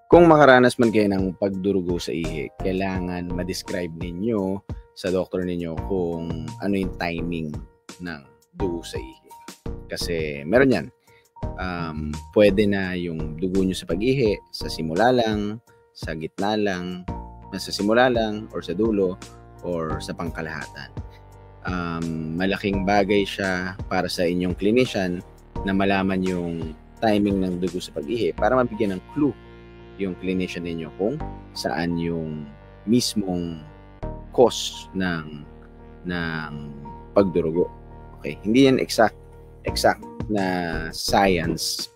Kung makaranas man kayo ng pagdurugo sa ihi, kailangan ma-describe ninyo sa doktor ninyo kung ano yung timing ng dugo sa ihi. Kasi meron yan. Pwede na yung dugo nyo sa pag-ihi, sa simula lang, sa gitna lang, sa simula lang, or sa dulo, or sa pangkalahatan. Malaking bagay siya para sa inyong clinician na malaman yung timing ng dugo sa pag-ihi para mabigyan ng clue yung clinician ninyo kung saan yung mismong cause ng pagdurugo. Okay, hindi yan exact na science.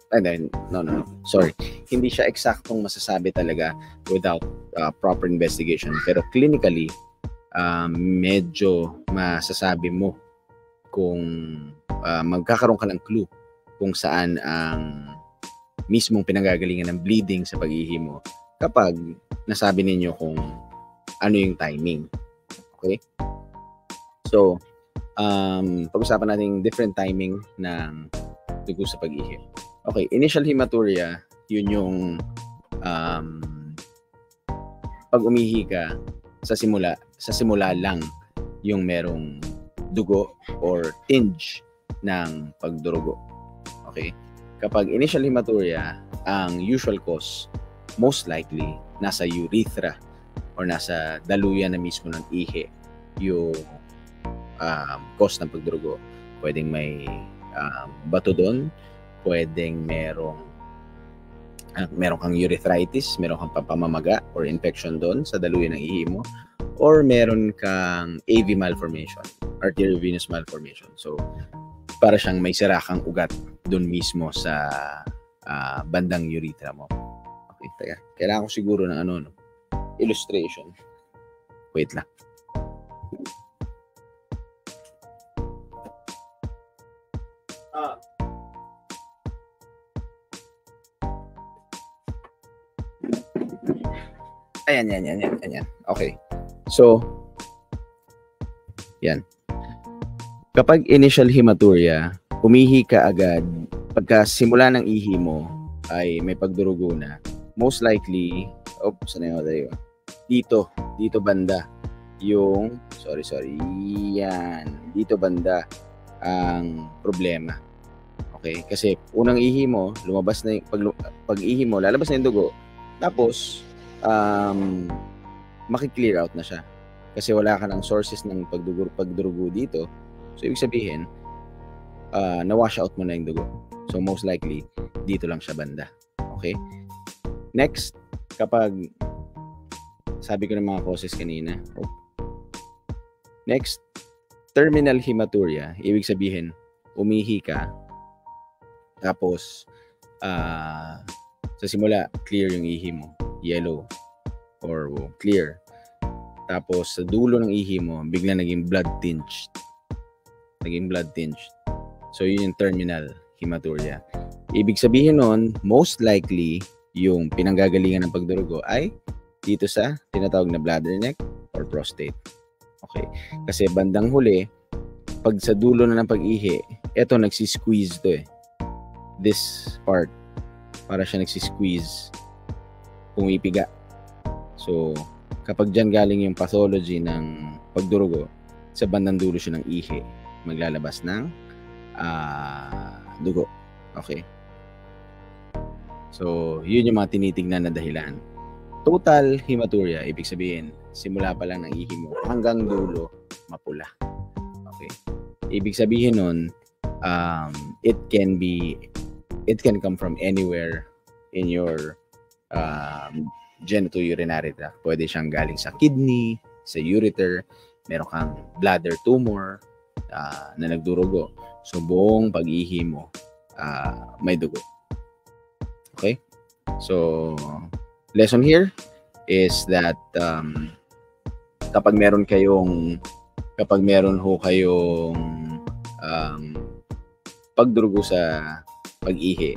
No. Sorry. Hindi siya eksaktong masasabi talaga without proper investigation. Pero clinically, medyo masasabi mo kung magkakaroon ka ng clue kung saan ang mismong pinanggagalingan ng bleeding sa pag-ihi mo kapag nasabi ninyo kung ano yung timing. Okay? So, pag-usapan natin different timing ng dugo sa pag-ihi. Okay, initial hematuria, yun yung pag umihi ka sa simula lang yung merong dugo or tinge ng pagdurugo. Okay? Kapag initial hematuria, ang usual cause, most likely, nasa urethra or nasa daluyan na mismo ng ihi yung cause ng pagdurugo. Pwedeng may bato doon, pwedeng meron kang urethritis, meron kang pamamaga or infection doon sa daluyan ng ihi mo, or meron kang AV malformation, arteriovenous malformation. So, para siyang may sira kang ugat doon mismo sa bandang urethra mo. Okay, teka. Kailangan ko siguro ng illustration. Wait lang. Ayan. Okay. So, yan. Kapag initial hematuria, umihi ka agad, pagka simula ng ihi mo ay may pagdurugo na, most likely, dito banda yung, yan, dito banda ang problema. Okay? Kasi unang ihi mo, lumabas na yung, pag ihi mo, lalabas na yung dugo, tapos, maki-clear out na siya. Kasi wala ka ng sources ng pagdurugo dito. So, ibig sabihin, na-wash out mo na yung dugo. So, most likely, dito lang siya banda. Okay? Next, kapag, sabi ko ng mga causes kanina. Next, terminal hematuria. Ibig sabihin, umihi ka. Tapos, sa simula, clear yung ihi mo. Yellow or clear. Tapos, sa dulo ng ihi mo, bigla naging blood tinged. So, yun yung terminal hematuria. Ibig sabihin nun, most likely, yung pinanggagalingan ng pagdurugo ay dito sa tinatawag na bladder neck or prostate. Okay. Kasi bandang huli, pag sa dulo na ng pag-ihi, eto nagsisqueeze to eh. This part, para siya nagsisqueeze, pumipiga. So, kapag dyan galing yung pathology ng pagdurugo, sa bandang dulo siya ng ihi, maglalabas ng dugo. Okay? So, yun yung mga tinitignan na dahilan. Total hematuria, ibig sabihin, simula pa lang ng ihi mo hanggang dulo, mapula. Okay? Ibig sabihin nun, it can come from anywhere in your genitourinary tract. Pwede siyang galing sa kidney, sa ureter, meron kang bladder tumor na nagdurugo. So, buong pag-ihi mo, may dugo. Okay? So, lesson here is that kapag meron ho kayong pagdurugo sa pag-ihi,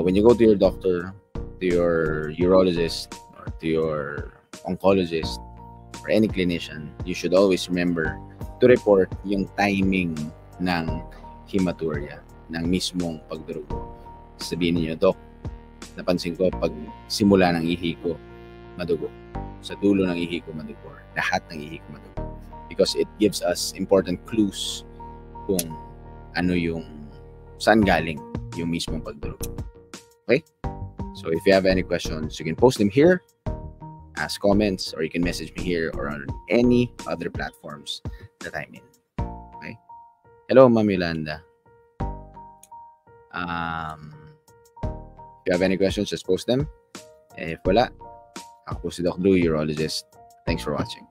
when you go to your doctor, to your urologist, or to your oncologist, or any clinician, you should always remember to report yung timing ng hematuria, ng mismong pagdurugo. Sabihin niyo, Doc, napansin ko pag simula ng ihi ko, madugo. Sa dulo ng ihi ko, madugo. Or lahat ng ihi ko, madugo. Because it gives us important clues kung ano yung saan galing yung mismong pagdurugo. Okay? So if you have any questions, you can post them here, ask comments, or you can message me here or on any other platforms that I'm in. Okay? Hello, Ma'am Yolanda. If you have any questions, just post them. If wala, ako po si Doc Lou, urologist. Thanks for watching.